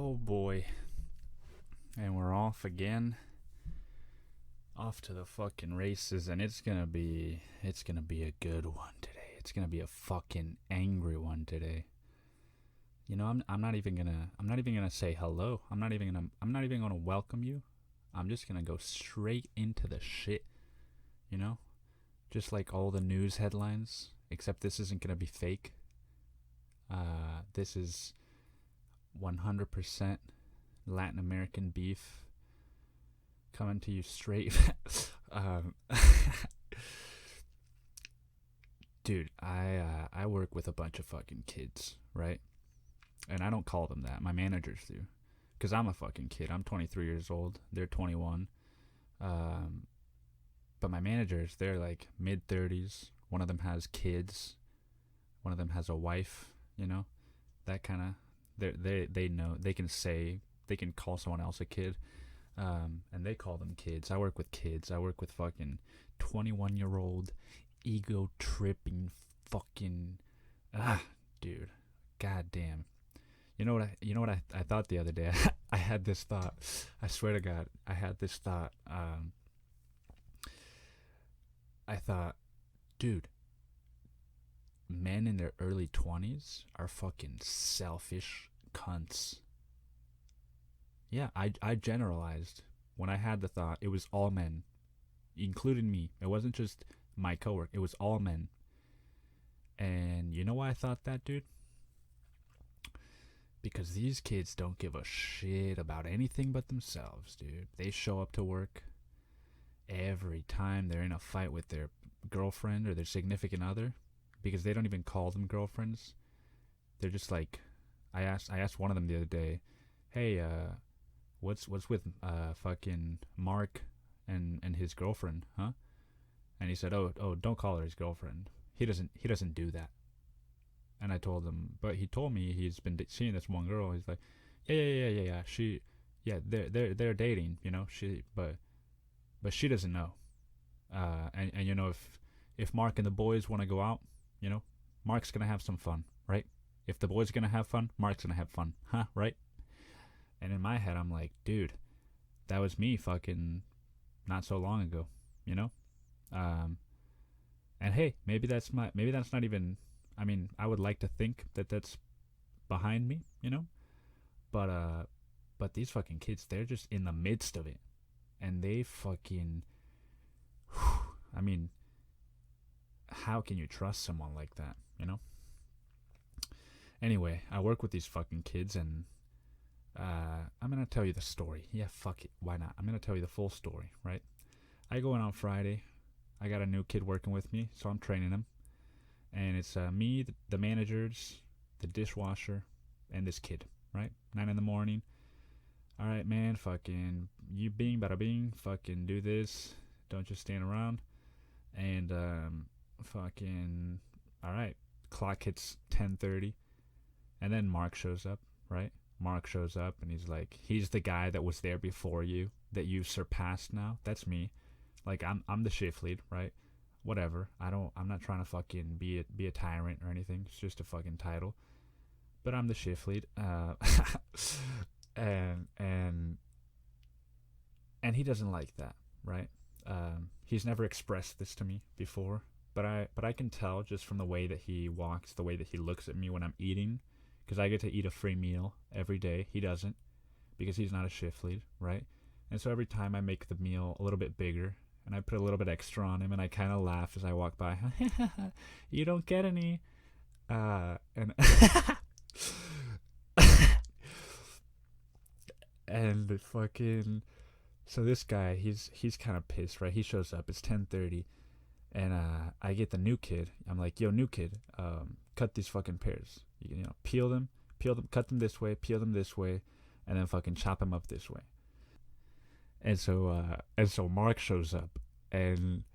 Oh boy. And we're off again. Off to the fucking races, and it's gonna be a good one today. It's gonna be a fucking angry one today. You know, I'm not even gonna say hello. I'm not even gonna welcome you. I'm just gonna go straight into the shit. You know? Just like all the news headlines. Except this isn't gonna be fake. This is 100% Latin American beef coming to you straight. um, Dude, I work with a bunch of fucking kids, right? And I don't call them that. My managers do, because I'm a fucking kid. I'm 23 years old. They're 21. Um, but my managers, they're like mid 30s. One of them has kids. One of them has a wife. You know, that kind of. They know they can call someone else a kid. And they call them kids. I work with kids. I work with fucking 21-year-old ego tripping fucking dude. God damn. You know what I thought the other day? I had this thought. I swear to God, I had this thought. I thought, dude, men in their early 20s are fucking selfish cunts. Yeah, I generalized. When I had the thought, it was all men, including me. It wasn't just my coworker. It was all men. And you know why I thought that, dude? Because these kids don't give a shit about anything but themselves, dude. They show up to work every time they're in a fight with their girlfriend or their significant other, because they don't even call them girlfriends. They're just like, I asked one of them the other day, hey, what's with fucking Mark and his girlfriend, huh? And he said, oh, don't call her his girlfriend. He doesn't do that. And I told him, but he told me he's been seeing this one girl. He's like, yeah. They're dating, you know. But she doesn't know. And you know, if Mark and the boys want to go out, you know, Mark's gonna have some fun, right? If the boys are gonna have fun, Mark's gonna have fun, huh? Right? And in my head, I'm like, dude, that was me fucking not so long ago, you know? Um, and hey, maybe that's not even, I mean, I would like to think that that's behind me, you know? But these fucking kids, they're just in the midst of it. And they fucking, I mean, how can you trust someone like that, you know? Anyway, I work with these fucking kids, and I'm gonna tell you the story. Yeah, fuck it. Why not? I'm gonna tell you the full story, right? I go in on Friday. I got a new kid working with me, so I'm training him. And it's me, the managers, the dishwasher, and this kid, right? 9 in the morning. All right, man, fucking, you bing, bada bing, fucking do this. Don't just stand around. And, fucking, all right, clock hits 10:30. And then Mark shows up, right? Mark shows up and he's the guy that was there before you, that you've surpassed now. That's me. Like, I'm the shift lead, right? Whatever. I'm not trying to fucking be a tyrant or anything. It's just a fucking title. But I'm the shift lead. And he doesn't like that, right? He's never expressed this to me before, but I can tell just from the way that he walks, the way that he looks at me when I'm eating, because I get to eat a free meal every day. He doesn't, because he's not a shift lead, right? And so every time I make the meal a little bit bigger, and I put a little bit extra on him, and I kind of laugh as I walk by. You don't get any. And and fucking, so this guy, he's kind of pissed, right? He shows up. It's 10:30, and I get the new kid. I'm like, yo, new kid, cut these fucking pears. You know, peel them, cut them this way, peel them this way, and then fucking chop them up this way. And so Mark shows up, and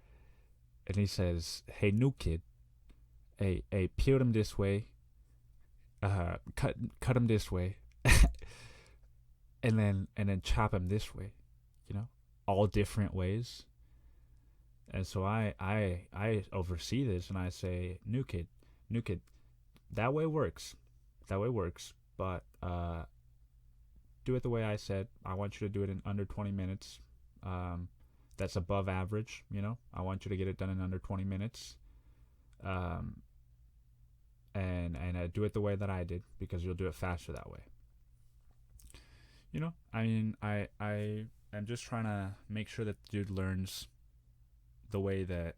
he says, "Hey, new kid, hey, peel them this way, cut them this way, and then chop them this way, you know, all different ways." And so I oversee this, and I say, new kid, that way works, but do it the way I said. I want you to do it in under 20 minutes. Um, that's above average, you know. I want you to get it done in under 20 minutes. Um, and do it the way that I did because you'll do it faster that way. You know, I mean, I am just trying to make sure that the dude learns the way that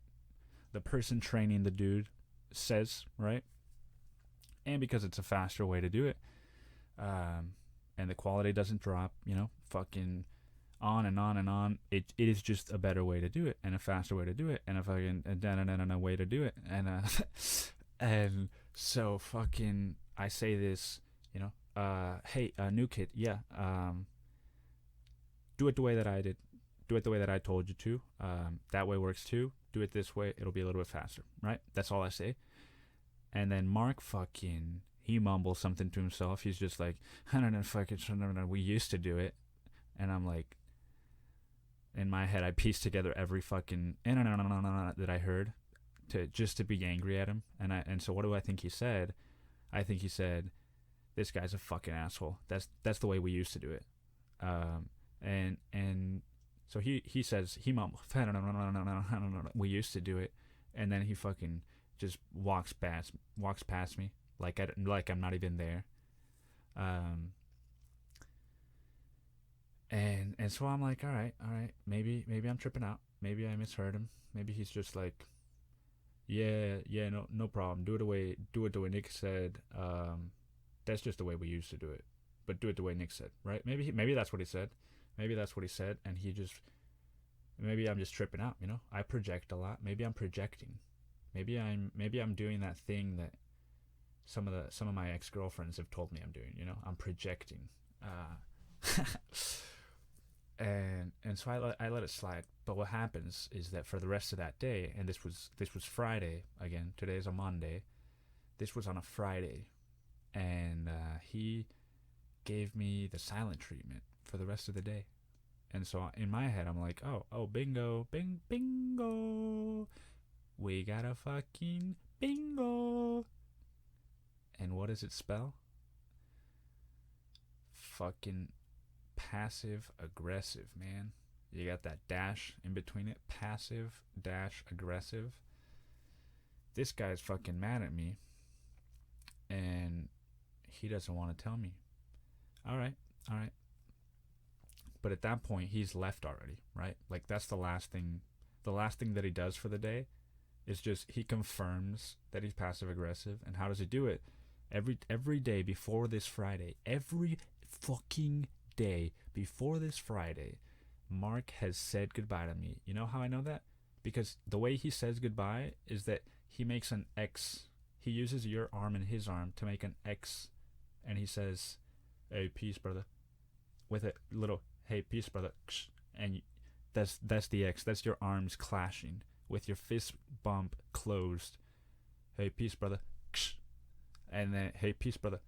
the person training the dude says, right? And because it's a faster way to do it, and the quality doesn't drop, you know, fucking on and on and on. It is just a better way to do it and a faster way to do it and a fucking a way to do it and so fucking I say this, you know, hey, new kid, yeah, do it the way that I did, do it the way that I told you to. That way works too. Do it this way, it'll be a little bit faster, right? That's all I say. And then Mark fucking he mumbles something to himself. He's just like, I don't know, fucking, we used to do it, and I'm like, in my head, I pieced together every fucking that I heard to be angry at him, and so what do I think he said? I think he said, "This guy's a fucking asshole. That's the way we used to do it." And so he says he mumbles, we used to do it, and then he fucking just walks past me like I'm not even there. And so I'm like, all right, maybe I'm tripping out. Maybe I misheard him. Maybe he's just like, yeah, no problem. Do it the way Nick said. That's just the way we used to do it. But do it the way Nick said, right? Maybe that's what he said. And maybe I'm just tripping out. You know, I project a lot. Maybe I'm projecting. Maybe I'm doing that thing that some of my ex-girlfriends have told me I'm doing. You know, I'm projecting. And so I let it slide. But what happens is that for the rest of that day, and this was Friday again. Today is a Monday. This was on a Friday, and he gave me the silent treatment for the rest of the day. And so in my head, I'm like, oh, bingo, bingo, we got a fucking bingo. And what does it spell? Fucking passive aggressive, man. You got that dash in between it. Passive dash aggressive. This guy's fucking mad at me, and he doesn't want to tell me. All right. But at that point, he's left already, right? Like, that's the last thing that he does for the day is just he confirms that he's passive aggressive. And how does he do it? Every day before this Friday, every fucking day before this Friday, Mark has said goodbye to me. You know how I know that? Because the way he says goodbye is that he makes an X. He uses your arm and his arm to make an X, and he says, "Hey, peace, brother," with a little "Hey, peace, brother," and that's the X. That's your arms clashing with your fist bump closed. "Hey, peace, brother," and then "Hey, peace, brother,"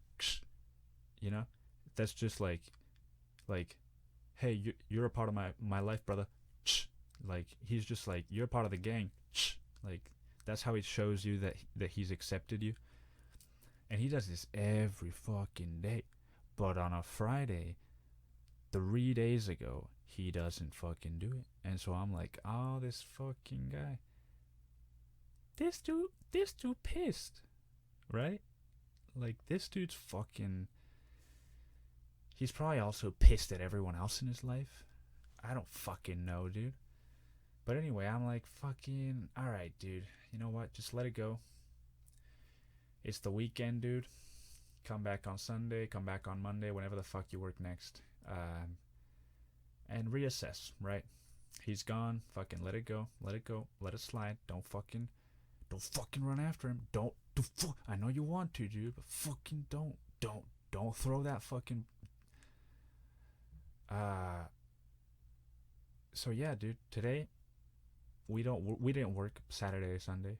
you know, that's just like, hey, you're a part of my life, brother. Like, he's just like, you're a part of the gang. Like, that's how he shows you that he's accepted you. And he does this every fucking day. But on a Friday, 3 days ago, he doesn't fucking do it. And so I'm like, oh, this fucking guy. This dude pissed. Right? Like, this dude's fucking... He's probably also pissed at everyone else in his life. I don't fucking know, dude. But anyway, I'm like, fucking... Alright, dude. You know what? Just let it go. It's the weekend, dude. Come back on Sunday. Come back on Monday. Whenever the fuck you work next. And reassess, right? He's gone. Fucking let it go. Let it go. Let it slide. Don't fucking run after him. I know you want to, dude, but fucking don't throw that fucking... So yeah, dude, today we didn't work Saturday, Sunday,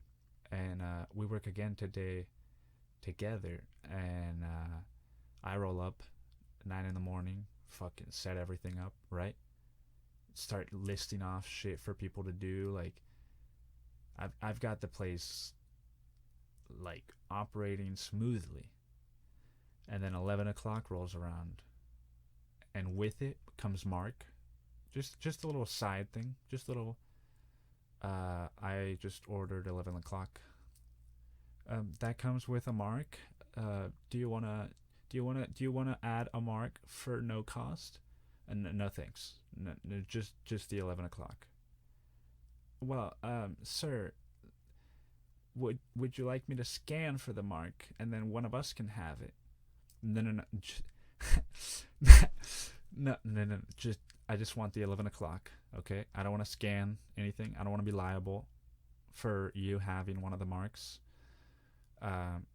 and we work again today together, and I roll up 9 a.m, fucking set everything up, right? Start listing off shit for people to do. Like, I've got the place like operating smoothly, and then 11 o'clock rolls around, and with it comes Mark. Just a little side thing. Just a little. I just ordered 11 o'clock. That comes with a mark. Do you wanna add a mark for no cost? And no thanks. No, no, just the 11 o'clock. Well, sir, would you like me to scan for the mark and then one of us can have it? No, no, no. No, no, no. I just want the 11 o'clock. Okay, I don't want to scan anything. I don't want to be liable for you having one of the marks. Um,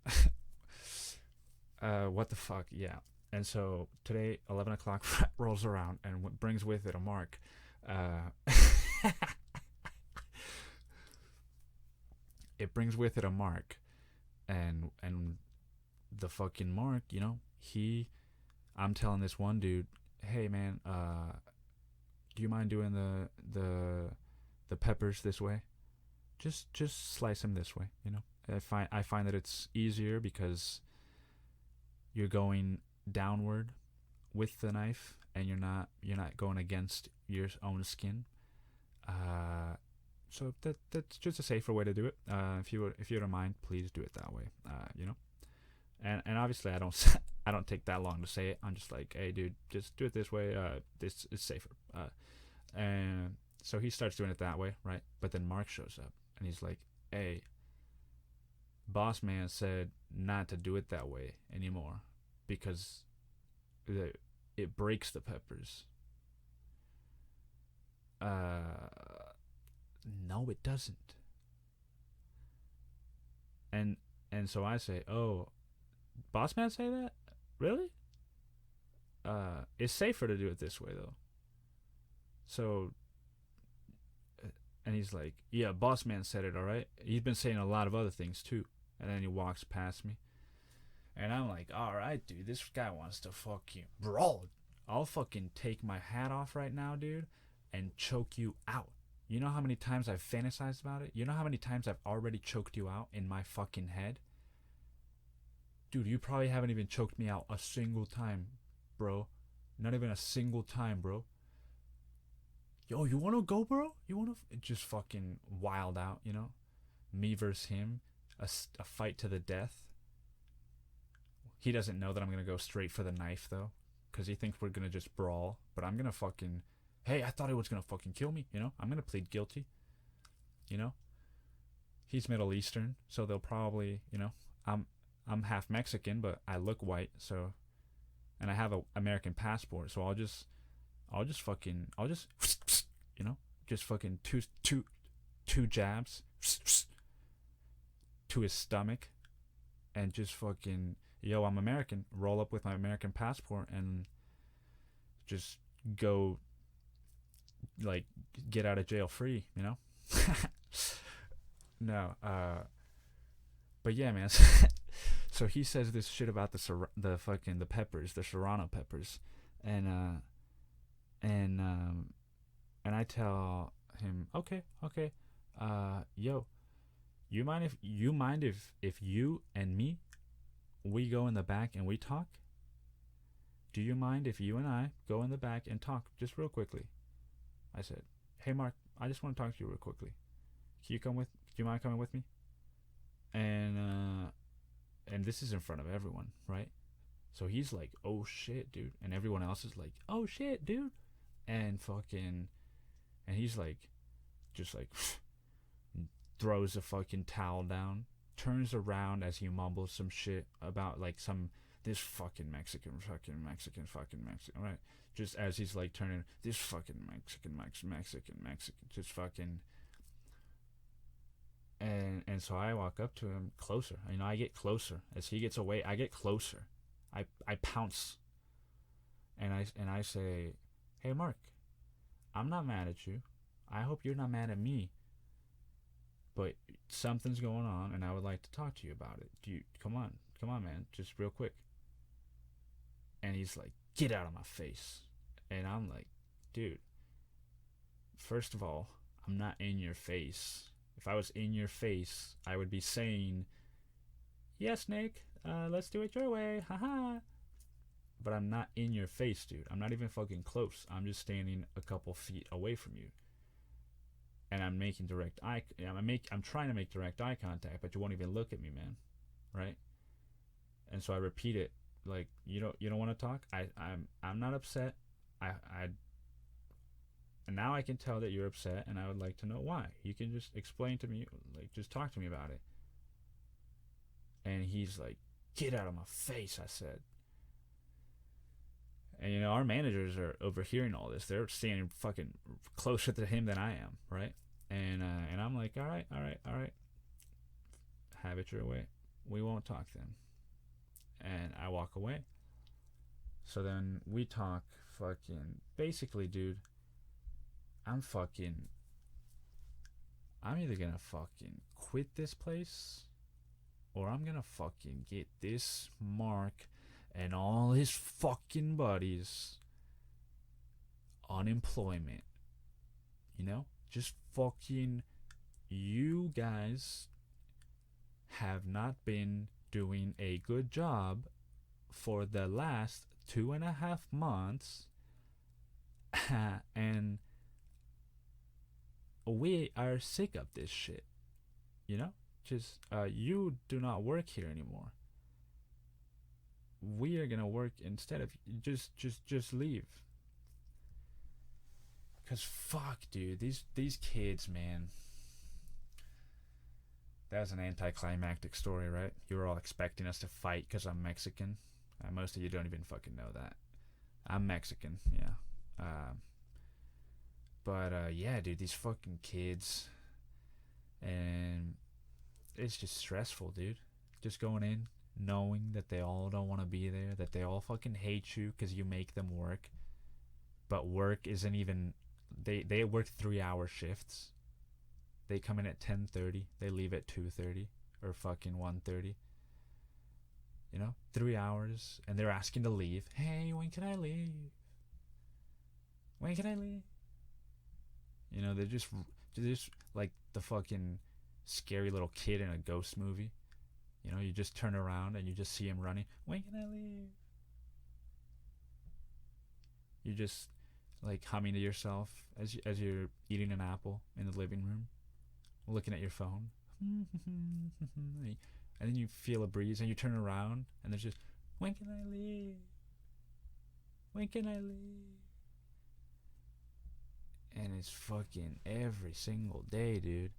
what the fuck? Yeah. And so today, 11 o'clock rolls around and brings with it a mark. Uh, it brings with it a mark, and the fucking mark, I'm telling this one dude, hey man, do you mind doing the peppers this way? Just slice them this way. I find that it's easier because you're going downward with the knife and you're not going against your own skin. So that's just a safer way to do it. If you don't mind, please do it that way. And obviously I don't I don't take that long to say it. I'm just like, hey dude, just do it this way. This is safer. And so he starts doing it that way, right? But then Mark shows up and he's like, hey, boss man said not to do it that way anymore because it breaks the peppers. No, it doesn't. And so I say, oh, boss man say that? Really? It's safer to do it this way though. So, and he's like, yeah, boss man said it, all right. He's been saying a lot of other things too. And then he walks past me, and I'm like, all right, dude, this guy wants to fucking brawl. I'll fucking take my hat off right now, dude, and choke you out. You know how many times I've fantasized about it? You know how many times I've already choked you out in my fucking head? Dude, you probably haven't even choked me out a single time, bro. Not even a single time, bro. Yo, you wanna go, bro? You wanna just fucking wild out, Me versus him, a fight to the death. He doesn't know that I'm gonna go straight for the knife though, because he thinks we're gonna just brawl. But I'm gonna fucking, hey, I thought he was gonna fucking kill me. I'm gonna plead guilty. He's Middle Eastern, so they'll probably, I'm half Mexican, but I look white, so, and I have a American passport, so I'll just just fucking two jabs to his stomach, and just fucking, yo, I'm American, roll up with my American passport and just go, like, get out of jail free, No, but yeah, man. So he says this shit about the peppers, the serrano peppers, and and I tell him, okay, yo, you mind if you and me, we go in the back and we talk? Do you mind if you and I go in the back and talk just real quickly? I said, hey Mark, I just want to talk to you real quickly. Do you mind coming with me? And this is in front of everyone, right? So he's like, oh shit, dude. And everyone else is like, oh shit, dude. And he's like, just like, throws a fucking towel down, turns around as he mumbles some shit about like this fucking Mexican, right? Just as he's like turning, this fucking Mexican, just fucking. And so I walk up to him closer. I get closer as he gets away. I get closer. I pounce. And I say, hey Mark, I'm not mad at you. I hope you're not mad at me. But something's going on, and I would like to talk to you about it. Come on, man, just real quick. And he's like, get out of my face. And I'm like, dude, first of all, I'm not in your face. If I was in your face, I would be saying, yes, Nick, let's do it your way, haha. but I'm not in your face, dude. I'm not even fucking close. I'm just standing a couple feet away from you, and I'm making direct eye. I'm trying to make direct eye contact, but you won't even look at me, man. Right? And so I repeat it, like, you don't want to talk. I'm not upset. I and now I can tell that you're upset, and I would like to know why. You can just explain to me, like, just talk to me about it. And he's like, "Get out of my face," I said. And our managers are overhearing all this. They're standing fucking closer to him than I am, right? And I'm like, all right. Have it your way. We won't talk then. And I walk away. So then we talk fucking, basically, dude, I'm either gonna fucking quit this place, or I'm gonna fucking get this Mark and all his fucking buddies unemployment. Just fucking, you guys have not been doing a good job for the last 2.5 months, and we are sick of this shit. Just you do not work here anymore. We are gonna work instead of just leave. Cause fuck, dude, these kids, man. That was an anticlimactic story, right? You were all expecting us to fight because I'm Mexican. Most of you don't even fucking know that. I'm Mexican, yeah. But yeah, dude, these fucking kids, and it's just stressful, dude. Just going in, knowing that they all don't want to be there, that they all fucking hate you because you make them work. But work isn't even. They work 3-hour shifts. They come in at 10:30. They leave at 2:30 or fucking 1:30. 3 hours, and they're asking to leave. Hey, when can I leave? When can I leave? They're just like the fucking scary little kid in a ghost movie. You just turn around and you just see him running. When can I leave? You just like humming to yourself as you're eating an apple in the living room, looking at your phone. And then you feel a breeze and you turn around and there's just, when can I leave? When can I leave? And it's fucking every single day, dude.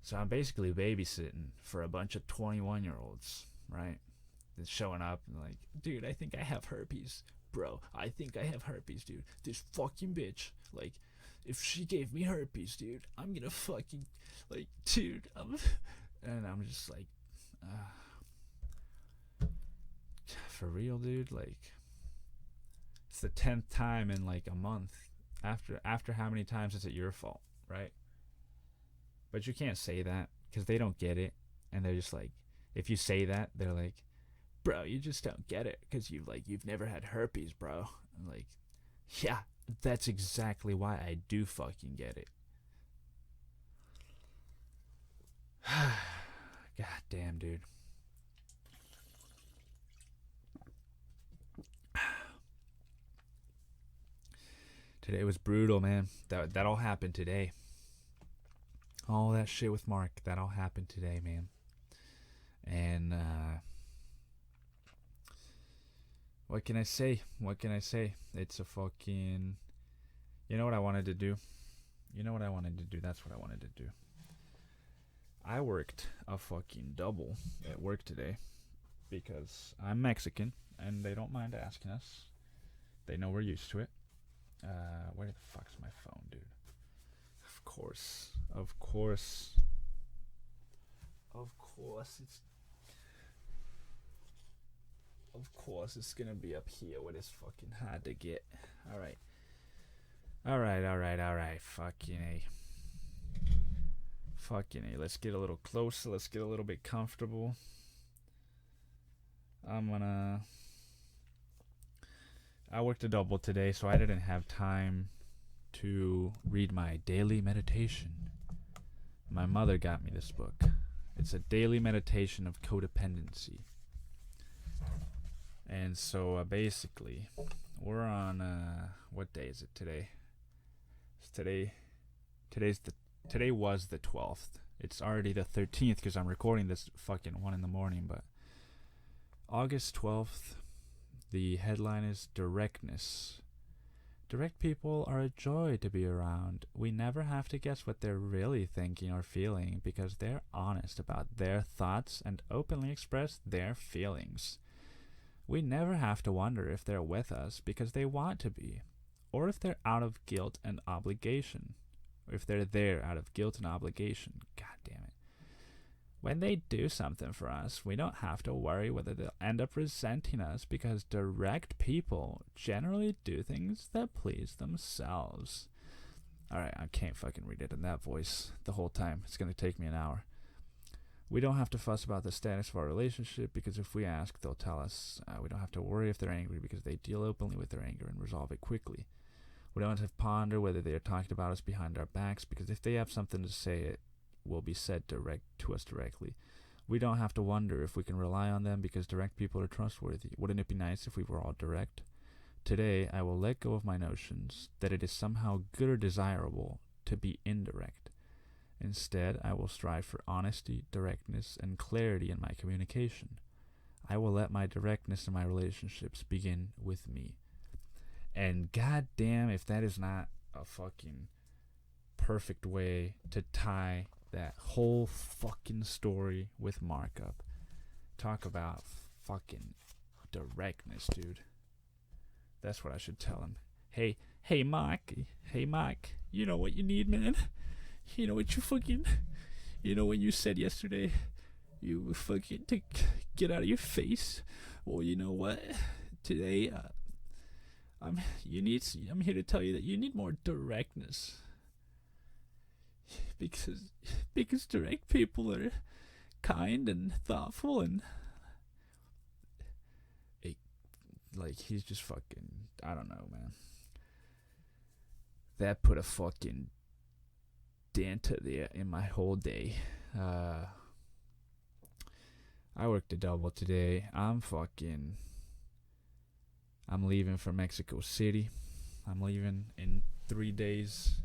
So I'm basically babysitting for a bunch of 21-year-olds, right? That's showing up and like, dude, I think I have herpes. Bro, I think I have herpes, dude. This fucking bitch, like, if she gave me herpes, dude, I'm gonna fucking, like, dude, and I'm just like, for real, dude, like, it's the 10th time in like a month. After how many times is it your fault, right? But you can't say that because they don't get it, and they're just like, if you say that, they're like, bro, you just don't get it because you've never had herpes, bro. I'm like, yeah, that's exactly why I do fucking get it. God damn, dude. Today was brutal, man. That all happened today. All that shit with Mark, that all happened today, man. And what can I say? It's a fucking... You know what I wanted to do? That's what I wanted to do. I worked a fucking double at work today because I'm Mexican and they don't mind asking us. They know we're used to it. Where the fuck's my phone, dude? Of course it's gonna be up here where it's fucking hard to get. Alright. Fucking A. Let's get a little closer. Let's get a little bit comfortable. I worked a double today, so I didn't have time to read my daily meditation. My mother got me this book. It's a daily meditation of codependency. And so basically, we're on what day is it today? It's today was the 12th. It's already the 13th because I'm recording this fucking 1 in the morning. But August 12th, the headline is directness. Direct people are a joy to be around. We never have to guess what they're really thinking or feeling because they're honest about their thoughts and openly express their feelings. We never have to wonder if they're with us because they want to be, or if they're out of guilt and obligation. Or if they're there out of guilt and obligation. God damn it. When they do something for us, we don't have to worry whether they'll end up resenting us because direct people generally do things that please themselves. Alright, I can't fucking read it in that voice the whole time. It's going to take me an hour. We don't have to fuss about the status of our relationship because if we ask, they'll tell us. We don't have to worry if they're angry because they deal openly with their anger and resolve it quickly. We don't have to ponder whether they are talking about us behind our backs because if they have something to say, it will be said to us directly. We don't have to wonder if we can rely on them because direct people are trustworthy. Wouldn't it be nice if we were all direct? Today, I will let go of my notions that it is somehow good or desirable to be indirect. Instead, I will strive for honesty, directness, and clarity in my communication. I will let my directness in my relationships begin with me. And goddamn, if that is not a fucking perfect way to tie that whole fucking story with markup. Talk about fucking directness, dude. That's what I should tell him. Hey, Mike, you know what you need, man? You know what you when you said yesterday, you fucking to get out of your face. Well, you know what? Today, I'm here to tell you that you need more directness. Because direct people are kind and thoughtful and he's just fucking, I don't know, man. That put a fucking dent in my whole day. I worked a double today. I'm leaving for Mexico City. I'm leaving in 3 days.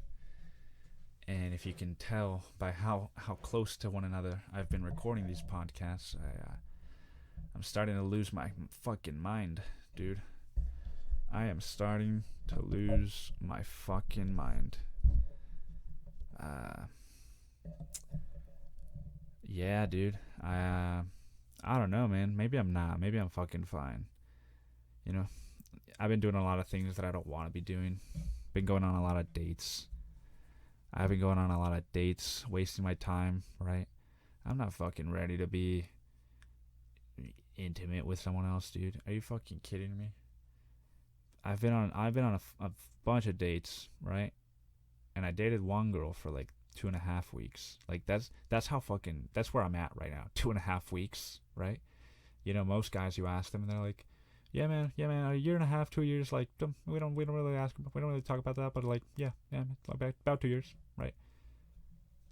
And if you can tell by how close to one another I've been recording these podcasts, I'm starting to lose my fucking mind, dude. I am starting to lose my fucking mind. Yeah, dude. I don't know, man. Maybe I'm not. Maybe I'm fucking fine. You know, I've been doing a lot of things that I don't want to be doing. Been going on a lot of dates. I've been going on a lot of dates, wasting my time, right? I'm not fucking ready to be intimate with someone else, dude. Are you fucking kidding me? I've been on a bunch of dates, right? And I dated one girl for like 2.5 weeks. Like that's where I'm at right now. 2.5 weeks, right? You know, most guys, you ask them and they're like, yeah man, a year and a half, 2 years, like we don't really ask, we don't really talk about that, but like yeah, about 2 years, right?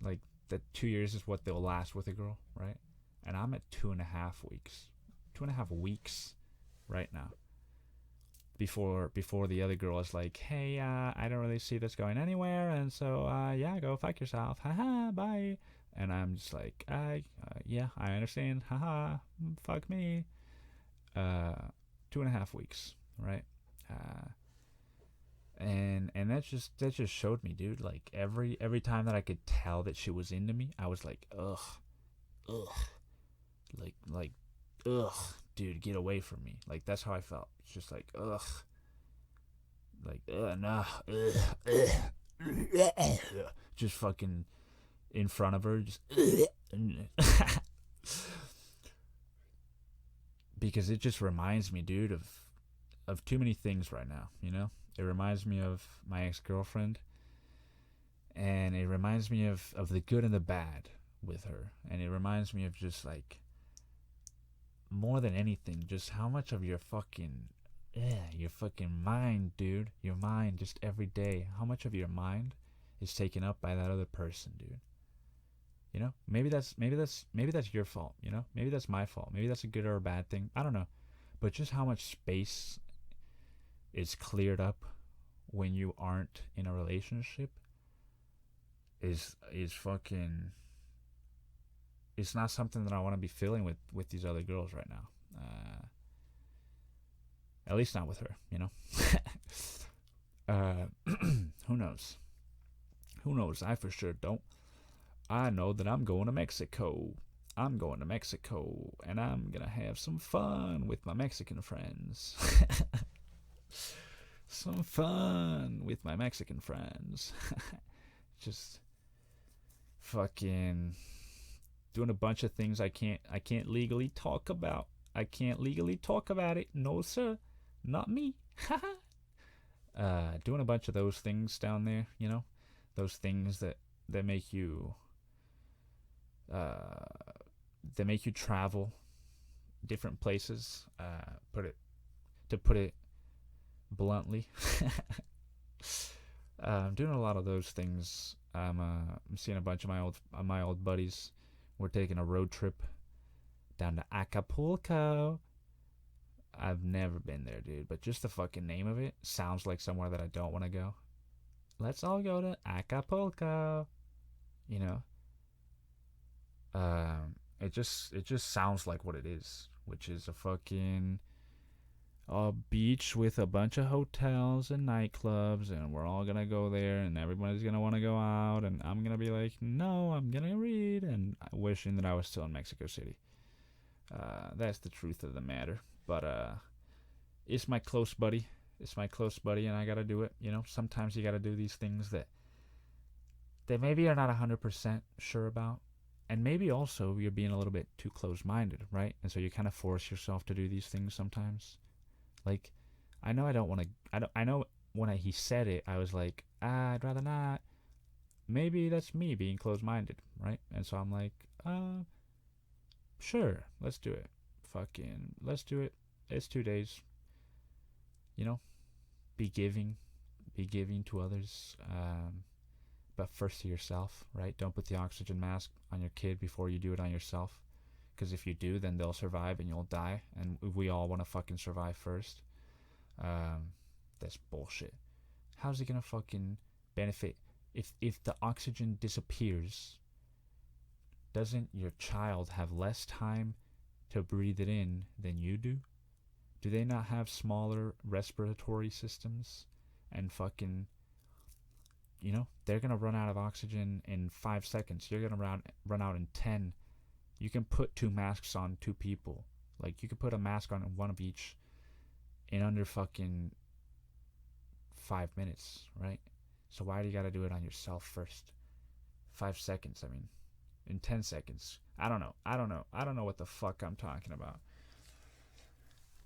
Like that 2 years is what they'll last with a girl, right? And I'm at 2.5 weeks, 2.5 weeks right now. Before the other girl is like, hey, I don't really see this going anywhere, and so yeah, go fuck yourself, haha, bye. And I'm just like, yeah, I understand, haha, fuck me. 2.5 weeks, right? And that just showed me, dude. Like every time that I could tell that she was into me, I was like, ugh, like, ugh, dude, get away from me. Like that's how I felt. It's just like, ugh, like, nah, just fucking in front of her, just. Because it just reminds me, dude, of too many things right now, you know? It reminds me of my ex-girlfriend, and it reminds me of the good and the bad with her, and it reminds me of just, like, more than anything, just how much of your fucking mind, dude, your mind, just every day, how much of your mind is taken up by that other person, dude? You know, maybe that's your fault, you know? Maybe that's my fault. Maybe that's a good or a bad thing. I don't know. But just how much space is cleared up when you aren't in a relationship is fucking. It's not something that I want to be feeling with these other girls right now. At least not with her, you know. Who knows? Who knows? I for sure don't. I know that I'm going to Mexico. I'm going to Mexico, and I'm gonna have some fun with my Mexican friends. Some fun with my Mexican friends. Just fucking doing a bunch of things I can't legally talk about. I can't legally talk about it. No, sir. Not me. Doing a bunch of those things down there, you know? Those things that make you travel different places. Put it bluntly. I'm doing a lot of those things. I'm seeing a bunch of my old buddies. We're taking a road trip down to Acapulco. I've never been there, dude, but just the fucking name of it sounds like somewhere that I don't want to go. Let's all go to Acapulco. You know, it just sounds like what it is, which is a beach with a bunch of hotels and nightclubs, and we're all gonna go there, and everybody's gonna want to go out, and I'm gonna be like, no, I'm gonna read, and wishing that I was still in Mexico City. That's the truth of the matter. But it's my close buddy. It's my close buddy, and I gotta do it. You know, sometimes you gotta do these things that maybe you're not 100% sure about, and maybe also you're being a little bit too close-minded, right? And so you kind of force yourself to do these things sometimes. Like, I know I don't want to. I know when he said it, I was like, I'd rather not. Maybe that's me being close-minded, right? And so I'm like, sure, let's do it. Fucking, let's do it. It's 2 days. You know, be giving to others, but first to yourself, right? Don't put the oxygen mask on your kid before you do it on yourself. Because if you do, then they'll survive and you'll die. And we all want to fucking survive first. That's bullshit. How's it gonna fucking benefit? If the oxygen disappears, doesn't your child have less time to breathe it in than you do? Do they not have smaller respiratory systems? And fucking, you know, they're gonna run out of oxygen in 5 seconds. You're gonna run out in 10. You can put 2 masks on 2 people. Like, you could put a mask on one of each in under fucking 5 minutes, right? So why do you gotta do it on yourself first? 5 seconds, I mean. In 10 seconds. I don't know what the fuck I'm talking about.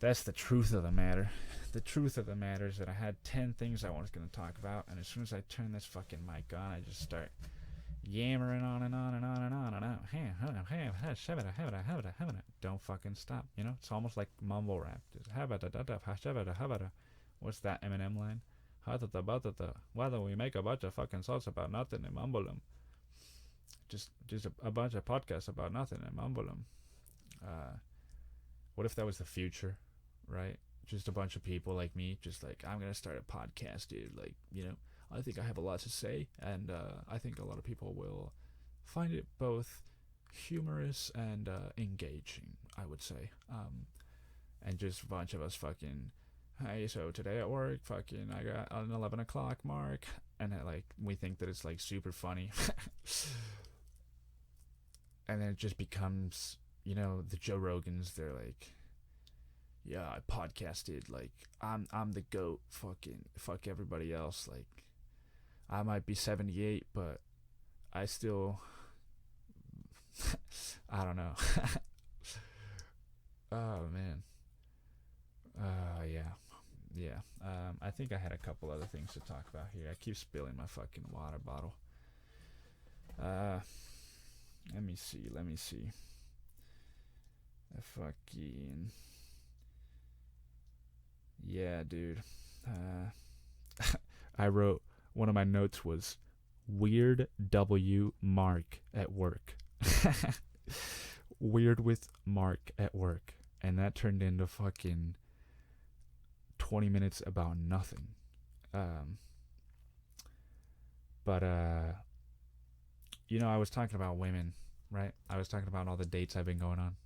That's the truth of the matter. The truth of the matter is that I had 10 things I was going to talk about, and as soon as I turn this fucking mic on, I just start yammering on and on and on and on and on. Don't fucking stop, you know? It's almost like mumble rap. What's that Eminem line? Why don't we make a bunch of fucking songs about nothing and mumble them? Just a bunch of podcasts about nothing and mumble them. What if that was the future, right? Just a bunch of people like me, just like, I'm gonna start a podcast, dude. Like, you know, I think I have a lot to say, and I think a lot of people will find it both humorous and engaging, I would say. And just a bunch of us fucking, hey, so today at work, fucking, I got an 11 o'clock mark, and we think that it's like super funny. And then it just becomes, you know, the Joe Rogans. They're like, yeah, I podcasted, like, I'm the GOAT, fuck everybody else. Like, I might be 78, but I still, I don't know. Oh man. Yeah. I think I had a couple other things to talk about here. I keep spilling my fucking water bottle. Let me see. Fucking, yeah, dude. I wrote, one of my notes was, weird W Mark at work. Weird with Mark at work. and that turned into fucking 20 minutes about nothing. Um, but I was talking about women, right? I was talking about all the dates I've been going on,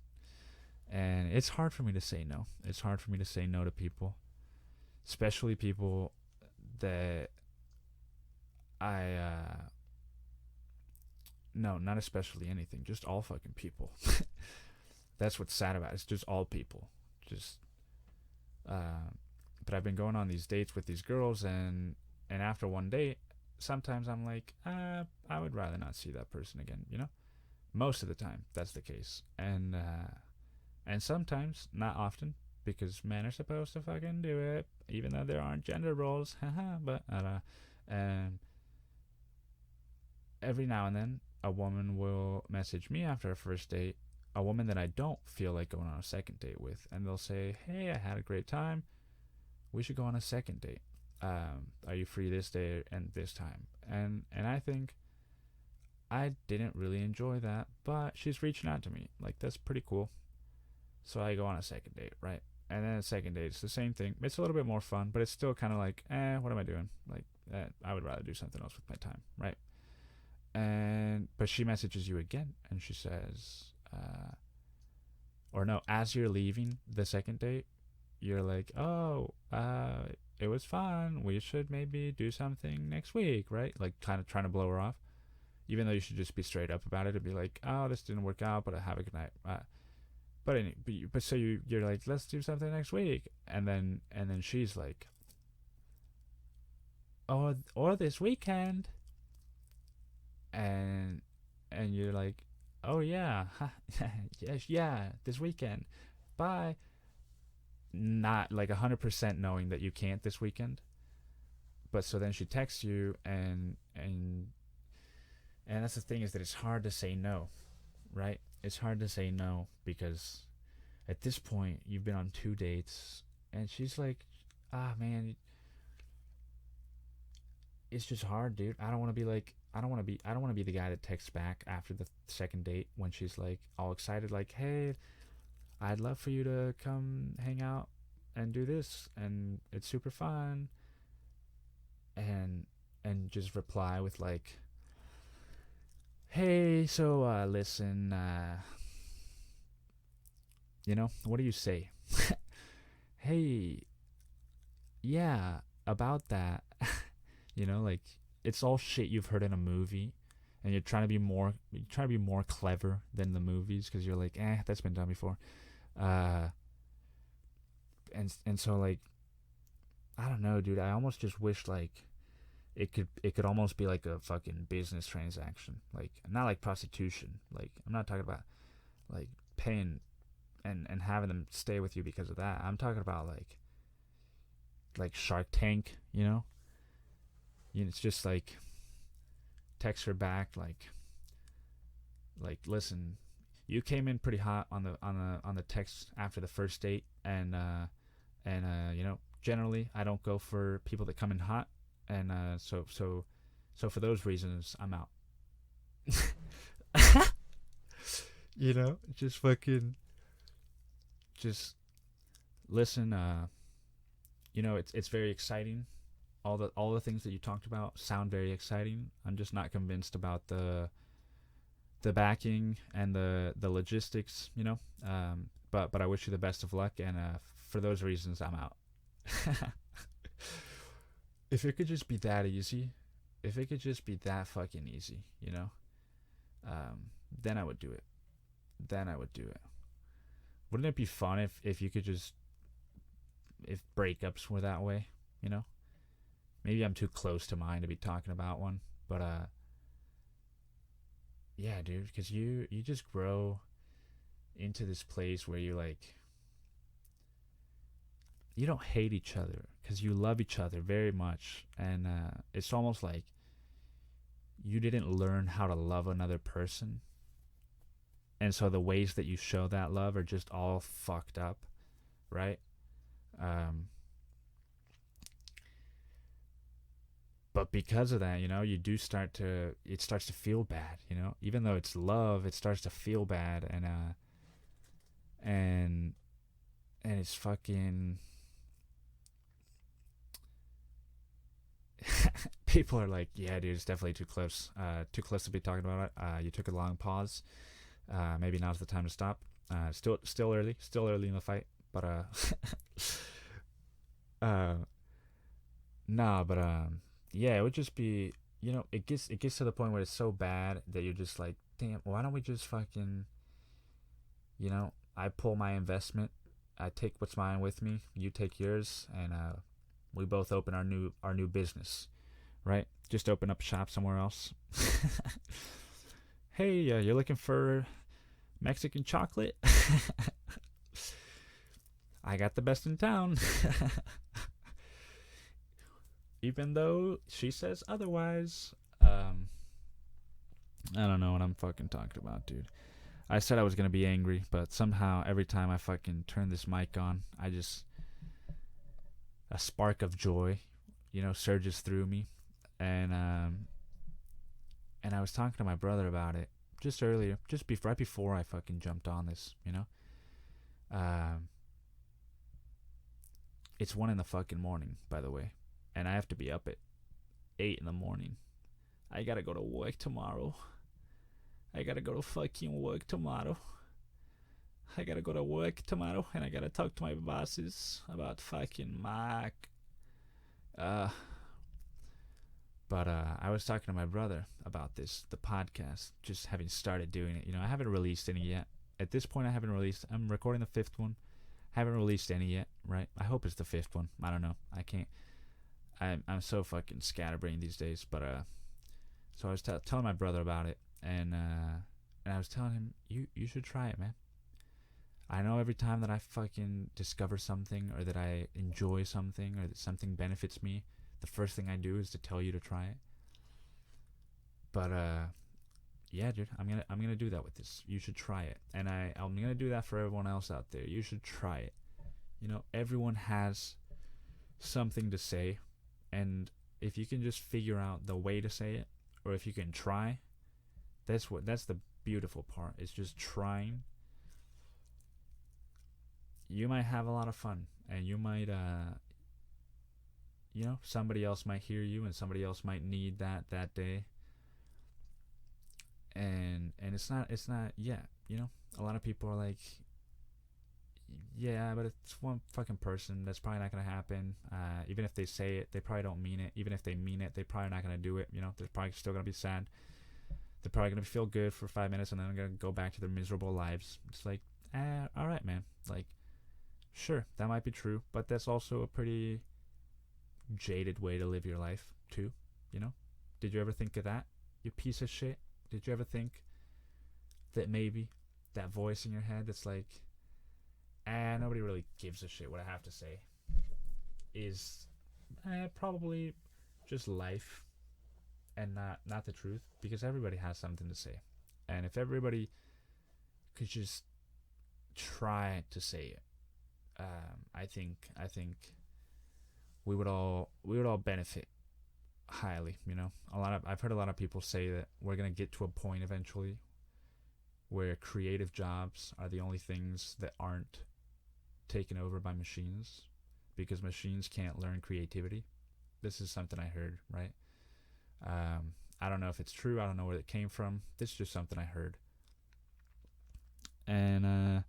and it's hard for me to say no. It's hard for me to say no to people, especially people that I no, not especially anything, just all fucking people. That's what's sad about it. It's just all people. Just but I've been going on these dates with these girls, and after one date, sometimes I'm like, I would rather not see that person again, Most of the time that's the case. And sometimes, not often, because men are supposed to fucking do it, even though there aren't gender roles. But and every now and then a woman will message me after a first date, a woman that I don't feel like going on a second date with, and they'll say, hey, I had a great time, we should go on a second date. Are you free this day and this time? And I think I didn't really enjoy that, but she's reaching out to me, like, that's pretty cool. So I go on a second date, right? And then a second date, it's the same thing. It's a little bit more fun, but it's still kind of like, what am I doing? Like, I would rather do something else with my time, right? But she messages you again, and she says, or no, as you're leaving the second date, you're like, oh, it was fun, we should maybe do something next week, right? Like, kind of trying to blow her off, even though you should just be straight up about it and be like, oh, this didn't work out, but have a good night. But so you're like, let's do something next week, and then she's like, or this weekend, and you're like, oh yeah, yes, yeah, this weekend, bye. Not like 100% knowing that you can't this weekend, but so then she texts you, and that's the thing, is that it's hard to say no, right? It's hard to say no, because at this point you've been on 2 dates, and she's like, man, it's just hard, dude. I don't want to be the guy that texts back after the second date when she's like all excited, like, hey, I'd love for you to come hang out and do this, and it's super fun, and just reply with like, hey, so listen, what do you say? Hey, yeah, about that. Like, it's all shit you've heard in a movie, and you're trying to be more clever than the movies, because you're like, that's been done before. And so, like, I don't know, dude, I almost just wish, like, it could almost be like a fucking business transaction, like, not like prostitution, like, I'm not talking about like paying and having them stay with you because of that. I'm talking about like Shark Tank, it's just like, text her back, like, listen, you came in pretty hot on the text after the first date, and generally I don't go for people that come in hot, and so for those reasons I'm out. Just fucking, just listen. It's very exciting. All the things that you talked about sound very exciting. I'm just not convinced about the backing and the logistics, but I wish you the best of luck, and for those reasons I'm out. If it could just be that easy, if it could just be that fucking easy, then I would do it. Wouldn't it be fun if you could just, if breakups were that way, Maybe I'm too close to mine to be talking about one, but yeah, dude, because you just grow into this place where you like, you don't hate each other because you love each other very much, and it's almost like you didn't learn how to love another person, and so the ways that you show that love are just all fucked up, right? But because of that, you do it starts to feel bad, even though it's love, it starts to feel bad, and and it's fucking people are like, yeah, dude, it's definitely too close to be talking about it. You took a long pause. Maybe now's the time to stop. Still early in the fight, but uh, nah, but yeah, it would just be, it gets to the point where it's so bad that you're just like, damn, why don't we just fucking, I pull my investment, I take what's mine with me, you take yours, and we both open our new business, right? Just open up shop somewhere else. Hey, you're looking for Mexican chocolate? I got the best in town. Even though she says otherwise. I don't know what I'm fucking talking about, dude. I said I was gonna be angry, but somehow every time I fucking turn this mic on, a spark of joy, surges through me, and I was talking to my brother about it just earlier, right before I fucking jumped on this. Um, it's 1 in the fucking morning, by the way, and I have to be up at 8 in the morning. I gotta go to work tomorrow. I gotta go to fucking work tomorrow. I gotta go to work tomorrow, and I gotta talk to my bosses about fucking Mac. Uh, but I was talking to my brother about the podcast, just having started doing it. I haven't released any yet. At this point, I haven't released. I'm recording the 5th one. Haven't released any yet, right? I hope it's the 5th one. I don't know. I can't. I'm so fucking scatterbrained these days. But so I was telling my brother about it, and I was telling him, you should try it, man. I know every time that I fucking discover something, or that I enjoy something, or that something benefits me, the first thing I do is to tell you to try it. But yeah, dude, I'm gonna do that with this. You should try it, and I'm gonna do that for everyone else out there. You should try it. Everyone has something to say, and if you can just figure out the way to say it, or if you can try, that's the beautiful part. It's just trying. You might have a lot of fun, and you might somebody else might hear you, and somebody else might need that day. And it's not yeah. A lot of people are like, yeah, but it's one fucking person. That's probably not gonna happen. Even if they say it, they probably don't mean it. Even if they mean it, they're probably not gonna do it. They're probably still gonna be sad. They're probably gonna feel good for 5 minutes, and then they're gonna go back to their miserable lives. It's like, all right, man. Like, sure, that might be true, but that's also a pretty jaded way to live your life too. Did you ever think of that, you piece of shit? Did you ever think that maybe that voice in your head that's like, nobody really gives a shit what I have to say, is probably just life, and not the truth, because everybody has something to say, and if everybody could just try to say it, I think we would all benefit highly. I've heard a lot of people say that we're gonna get to a point eventually where creative jobs are the only things that aren't taken over by machines, because machines can't learn creativity. This is something I heard, right? I don't know if it's true. I don't know where it came from. This is just something I heard. And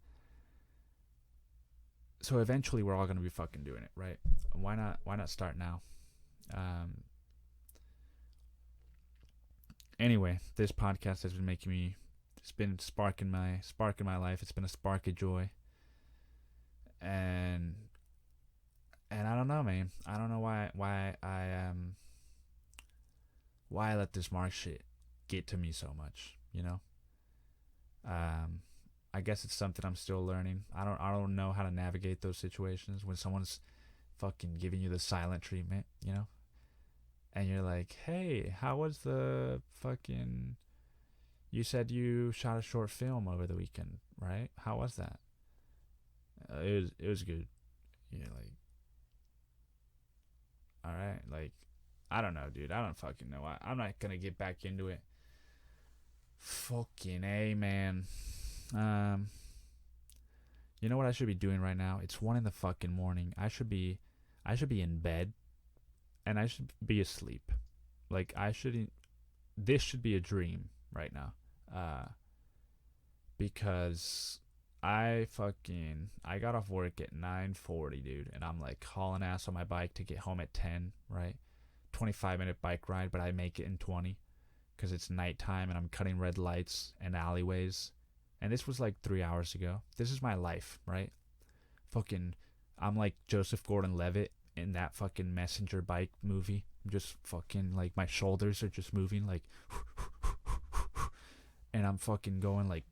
so eventually we're all going to be fucking doing it, right? Why not start now? Anyway, this podcast has been making me, it's been sparking my life. It's been a spark of joy. And I don't know, man. I don't know why I let this Mark shit get to me so much, I guess it's something I'm still learning. I don't know how to navigate those situations when someone's fucking giving you the silent treatment, and you're like, hey, how was the fucking, you said you shot a short film over the weekend, right? How was that? It was good. Like, all right, like, I don't know, dude. I don't fucking know. I'm not gonna get back into it. Fucking A, man. You know what I should be doing right now? It's 1 in the fucking morning. I should be in bed and I should be asleep. Like I shouldn't. This should be a dream right now. Because I got off work at 9:40, dude, and I'm like hauling ass on my bike to get home at 10, right? 25-minute bike ride, but I make it in 20 because it's nighttime and I'm cutting red lights and alleyways. And this was like 3 hours ago. This is my life, right? Fucking, I'm like Joseph Gordon-Levitt in that fucking Messenger bike movie. I'm just fucking like my shoulders are just moving like, and I'm fucking going like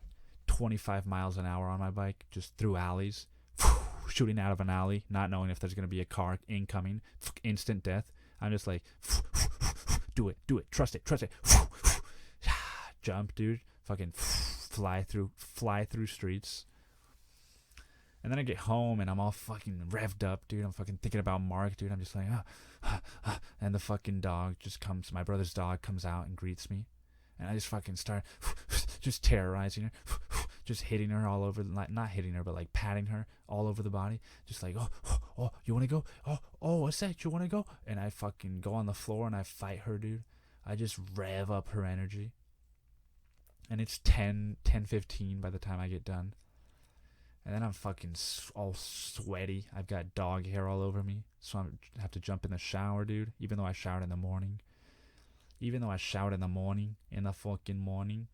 25 miles an hour on my bike just through alleys, shooting out of an alley, not knowing if there's gonna be a car incoming, instant death. I'm just like, do it, trust it, jump, dude, fucking fly through streets. And then I get home and I'm all fucking revved up, dude. I'm fucking thinking about Mark, dude. I'm just like, and the fucking dog just comes. My brother's dog comes out and greets me, and I just fucking start just terrorizing her, just hitting her all over, like not hitting her, but like patting her all over the body, just like, oh, you want to go? Oh, what's that? You want to go? And I fucking go on the floor and I fight her, dude. I just rev up her energy, and it's 10:15 by the time I get done. And then I'm fucking all sweaty. I've got dog hair all over me. So I have to jump in the shower, dude. Even though I showered in the morning. In the fucking morning.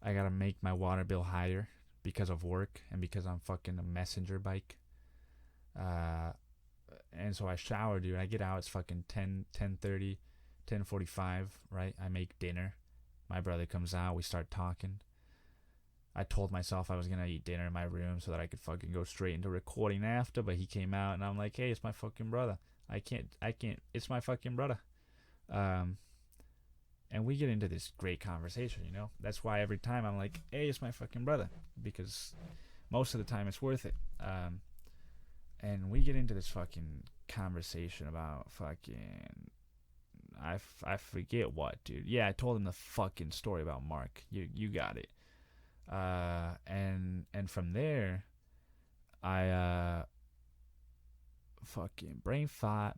I gotta make my water bill higher because of work and because I'm fucking a messenger bike. And so I shower, dude. I get out. It's fucking 10:30, 10:45, right? I make dinner. My brother comes out. We start talking. I told myself I was going to eat dinner in my room so that I could fucking go straight into recording after, but he came out and I'm like, hey, it's my fucking brother. I can't, it's my fucking brother. And we get into this great conversation, you know? That's why every time I'm like, hey, it's my fucking brother, because most of the time it's worth it. And we get into this fucking conversation about fucking, I forget what, dude. Yeah, I told him the fucking story about Mark. You got it. And from there, I fucking brain fart.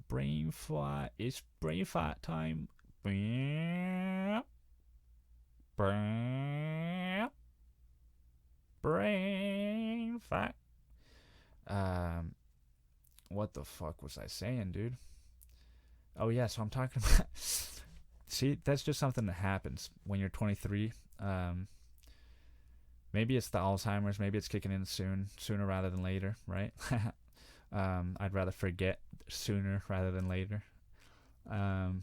It's brain fart time. Brain fart. What the fuck was I saying, dude? Oh yeah, so I'm talking about. See, that's just something that happens when you're 23. Maybe it's the Alzheimer's. Maybe it's kicking in sooner rather than later, right? I'd rather forget sooner rather than later. Oh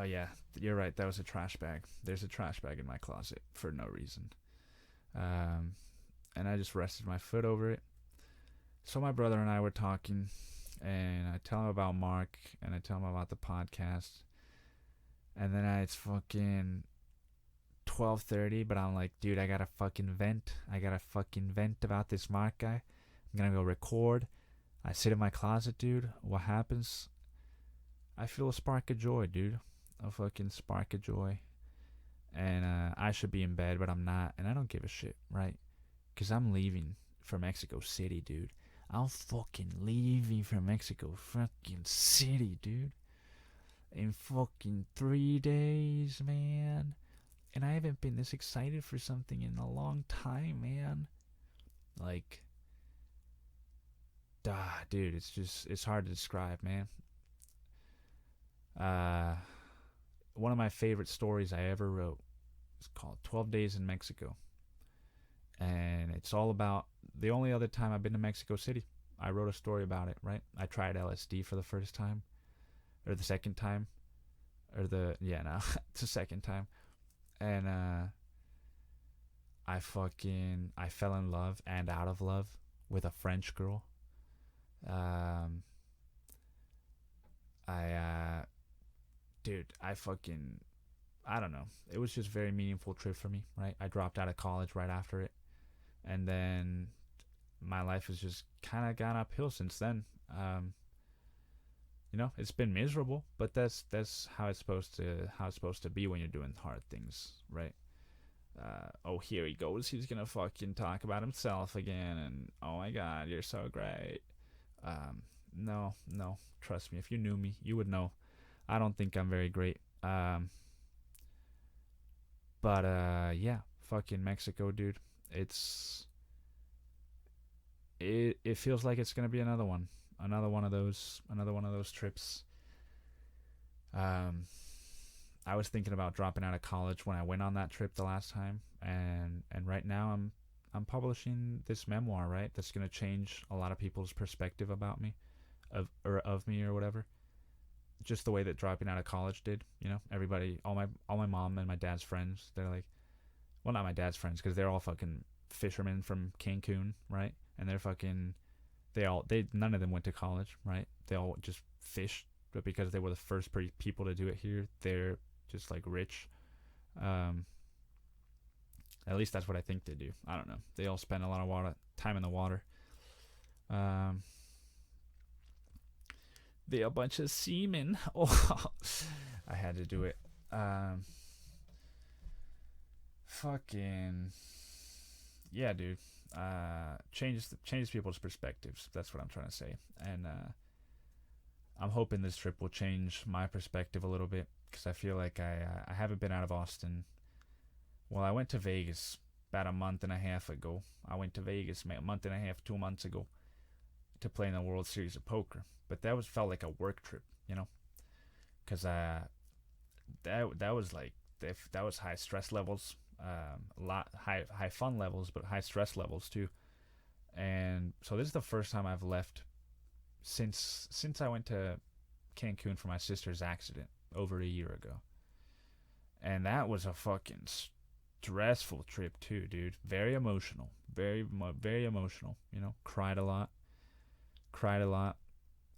yeah, you're right. That was a trash bag. There's a trash bag in my closet for no reason. And I just rested my foot over it. So my brother and I were talking, and I tell him about Mark, and I tell him about the podcast. And then it's fucking 12:30, but I'm like, dude, I gotta fucking vent. About this Mark guy. I'm gonna go record. I sit in my closet, dude. What happens? I feel a spark of joy, dude. A fucking spark of joy. And I should be in bed, but I'm not. And I don't give a shit, right? Because I'm leaving for Mexico City, dude. I'm fucking leaving for Mexico fucking City, dude. In fucking 3 days, man. And I haven't been this excited for something in a long time, man. Like, dude, it's hard to describe, man. One of my favorite stories I ever wrote is called 12 Days in Mexico. And it's all about the only other time I've been to Mexico City. I wrote a story about it, right? I tried LSD for the first time. Or the second time. It's the second time. And I fell in love and out of love with a French girl. I don't know. It was just a very meaningful trip for me, right? I dropped out of college right after it. And then my life has just kind of gone uphill since then. It's been miserable, but that's how it's supposed to be when you're doing hard things, right? Oh, here he goes. He's gonna fucking talk about himself again, and oh my god, you're so great. No, no, trust me. If you knew me, you would know. I don't think I'm very great. But yeah, fucking Mexico, dude. It's it feels like it's gonna be another one of those trips. Um, I was thinking about dropping out of college when I went on that trip the last time, and right now I'm publishing this memoir, right? That's gonna change a lot of people's perspective about me, of me or whatever. Just the way that dropping out of college did, Everybody, all my mom and my dad's friends, they're like, well, not my dad's friends because they're all fucking fishermen from Cancun, right? And they're fucking they none of them went to college, right? They all just fished, but because they were the first people to do it here, they're just like rich. Um, at least that's what I think they do. I don't know. They all spend a lot of time in the water. Um, they a bunch of seamen. Oh, I had to do it. Um, fucking yeah, dude. Changes people's perspectives. That's what I'm trying to say, and I'm hoping this trip will change my perspective a little bit because I feel like I haven't been out of Austin. Well, I went to Vegas about a month and a half ago. I went to Vegas a month and a half, 2 months ago, to play in the World Series of Poker. But that was felt like a work trip, because that was like that was high stress levels, a lot high fun levels, but high stress levels too. And so this is the first time I've left since I went to Cancun for my sister's accident over a year ago, and that was a fucking stressful trip too, dude. Very emotional, very emotional. Cried a lot,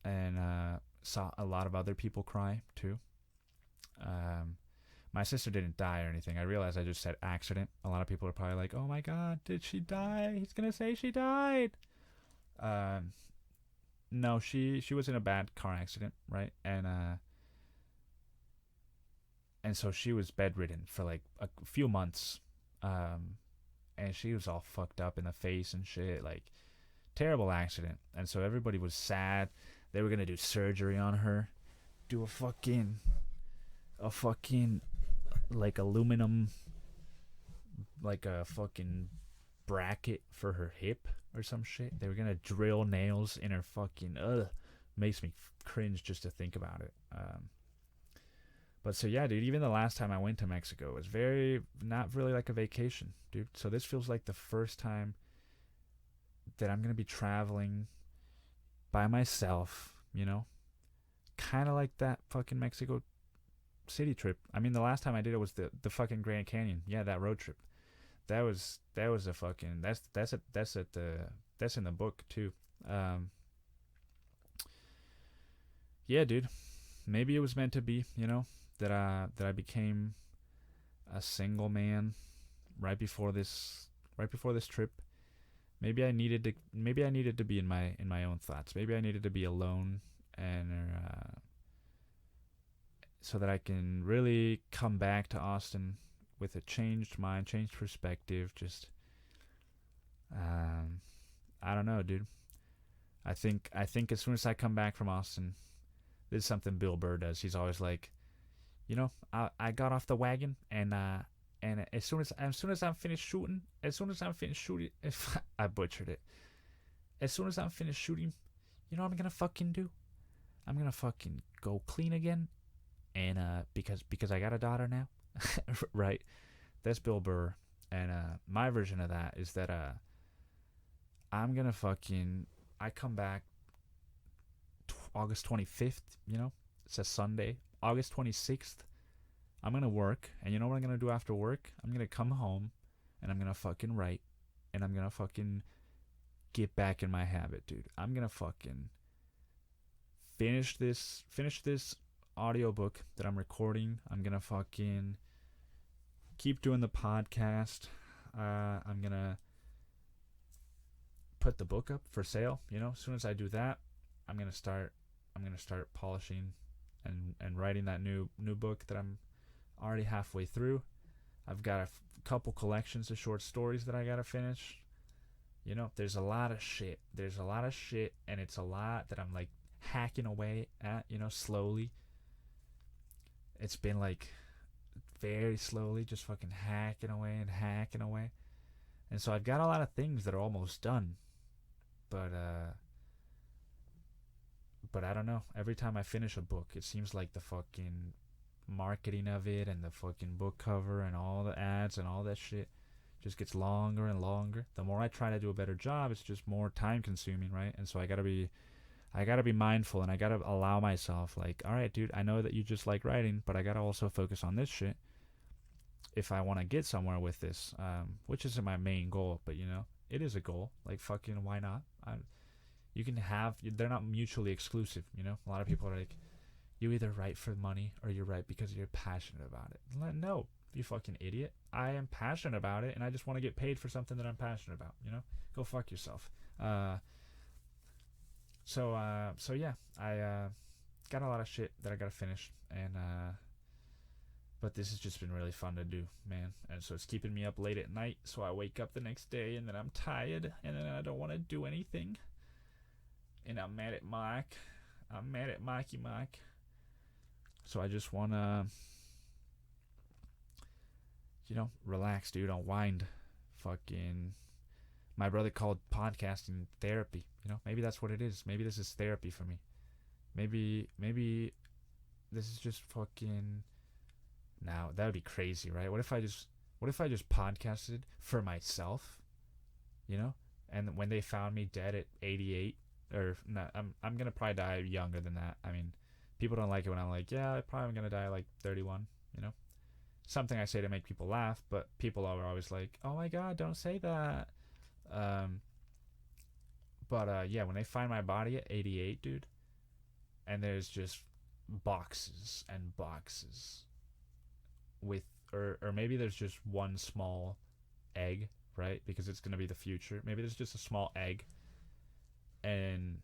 and saw a lot of other people cry too. Um, my sister didn't die or anything. I realized I just said accident. A lot of people are probably like, "Oh my god, did she die?" He's gonna say she died. Um, no, she was in a bad car accident, right? And so she was bedridden for like a few months, um, and she was all fucked up in the face and shit, like terrible accident. And so everybody was sad. They were gonna do surgery on her, do a fucking like aluminum, like a fucking bracket for her hip or some shit. They were gonna drill nails in her fucking. Ugh, makes me cringe just to think about it. But so yeah, dude. Even the last time I went to Mexico was very not really like a vacation, dude. So this feels like the first time that I'm gonna be traveling by myself. Kind of like that fucking Mexico City trip. I mean, the last time I did it was the fucking Grand Canyon. Yeah, that road trip. That was a fucking that's in the book too. Um, yeah, dude. Maybe it was meant to be. That I became a single man right before this trip. Maybe I needed to be in my own thoughts. Maybe I needed to be alone, and so that I can really come back to Austin with a changed mind, changed perspective. Just um, I don't know, dude. I think as soon as I come back from Austin, this is something Bill Burr does. He's always like, I got off the wagon, and as soon as I'm finished shooting, if I butchered it, as soon as I'm finished shooting, you know what I'm gonna fucking do? I'm gonna fucking go clean again, and because I got a daughter now, right? That's Bill Burr, and my version of that is that I'm gonna fucking I come back August 25th. It's a Sunday. August 26th, I'm gonna work, and you know what I'm gonna do after work? I'm gonna come home, and I'm gonna fucking write, and I'm gonna fucking get back in my habit, dude. I'm gonna fucking finish this audiobook that I'm recording. I'm gonna fucking keep doing the podcast. I'm gonna put the book up for sale. As soon as I do that, I'm gonna start I'm gonna start polishing and writing that new book that I'm already halfway through. I've got a couple collections of short stories that I gotta finish. You know, there's a lot of shit. There's a lot of shit, and it's a lot that I'm like hacking away at. You know, slowly. It's been like very slowly, just fucking hacking away and hacking away. And so I've got a lot of things that are almost done, but but I don't know. Every time I finish a book, it seems like the fucking marketing of it and the fucking book cover and all the ads and all that shit just gets longer and longer. The more I try to do a better job, it's just more time consuming, right? And so I gotta be mindful, and I gotta allow myself, like, all right, dude, I know that you just like writing, but I gotta also focus on this shit if I want to get somewhere with this, which isn't my main goal, but you know, it is a goal. Like, fucking, why not? You can have, they're not mutually exclusive, you know? A lot of people are like, you either write for money or you write because you're passionate about it. No, you fucking idiot. I am passionate about it, and I just want to get paid for something that I'm passionate about, you know? Go fuck yourself. So yeah, I got a lot of shit that I gotta finish, and but this has just been really fun to do, man. And so it's keeping me up late at night, so I wake up the next day, and then I'm tired, and then I don't want to do anything, and I'm mad at Mike. I'm mad at Mikey Mike. So I just wanna, you know, relax, dude. Unwind. Fucking, my brother called podcasting therapy. You know, maybe that's what it is. Maybe this is therapy for me. Maybe this is just fucking. Now that would be crazy, right? What if I just podcasted for myself, you know? And when they found me dead at 88, or no, I'm gonna probably die younger than that. I mean, people don't like it when I'm like, yeah, I'm probably gonna die at like 31, you know? Something I say to make people laugh, but people are always like, oh my god, don't say that. Um, but yeah, when they find my body at 88, dude, and there's just boxes and boxes with, or maybe there's just one small egg, right? Because it's gonna be the future. Maybe there's just a small egg, and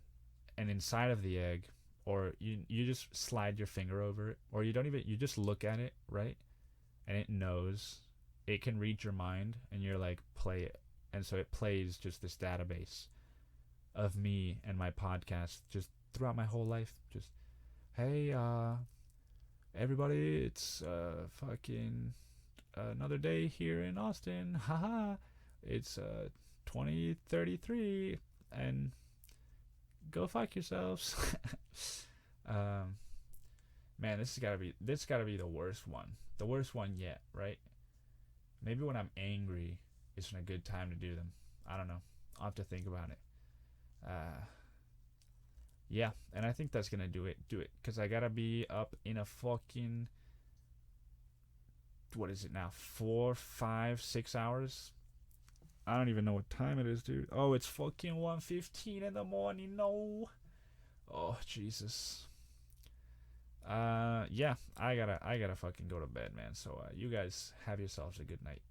inside of the egg, or you just slide your finger over it, or you just look at it, right? And it knows, it can read your mind, and you're like, play it, and so it plays just this database of me and my podcast just throughout my whole life. Just, hey, everybody, it's fucking another day here in Austin. Haha. It's 2033, and go fuck yourselves. um Man, this gotta be the worst one. The worst one yet, right? Maybe when I'm angry isn't a good time to do them. I don't know. I'll have to think about it. Yeah, and I think that's gonna do it. Because I gotta be up in a fucking, what is it now? 4, 5, 6 hours? I don't even know what time it is, dude. Oh, it's fucking 1:15 in the morning. No. Oh, Jesus. Yeah, I gotta fucking go to bed, man. So you guys have yourselves a good night.